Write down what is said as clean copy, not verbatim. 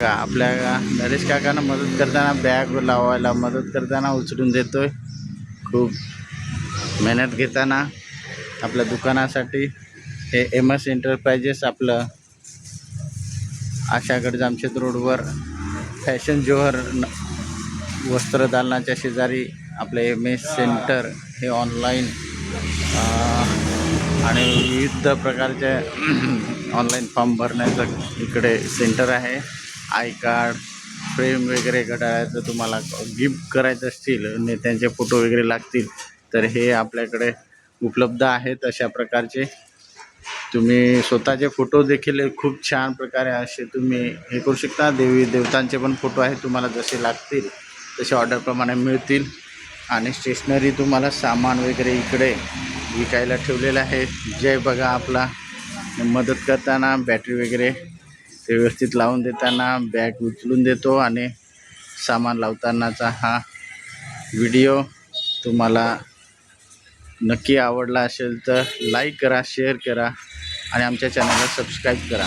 आपल्या नरेश काकांना मदत करताना, बॅग लावायला मदत करताना उचलून देतोय. खूप मेहनत घेताना आपल्या दुकानासाठी. हे MS एंटरप्राइजेस आपलं आशागड जामशेद रोडवर फॅशन जोहर वस्त्रदालनाच्या शेजारी आपले MS सेंटर हे ऑनलाईन आणि विविध प्रकारचे ऑनलाईन फॉर्म भरण्याचं इकडे सेंटर आहे. आय कार्ड, फ्रेम वगैरे घड्याळाचं तुम्हाला गिफ्ट करायचं असतील, नेत्यांचे फोटो वगैरे लागतील तर हे आपल्याकडे उपलब्ध आहेत. अशा प्रकारचे तुम्ही स्वतःचे फोटो देखील खूप छान प्रकारे असे तुम्ही हे करू शकता. देवी देवतांचे पण फोटो आहेत, तुम्हाला जसे लागतील तसे ऑर्डरप्रमाणे मिळतील. आणि स्टेशनरी तुम्हाला सामान वगैरे इकडे विकायला ठेवलेलं आहे. जय बघा आपला मदत करताना, बॅटरी वगैरे ते व्यवस्थित लावून देताना, बॅग उचलून देतो आणि सामान लावतानाचा हा व्हिडिओ तुम्हाला नक्की आवडला असेल तर लाईक करा, शेअर करा आणि आमच्या चॅनलला सबस्क्राईब करा.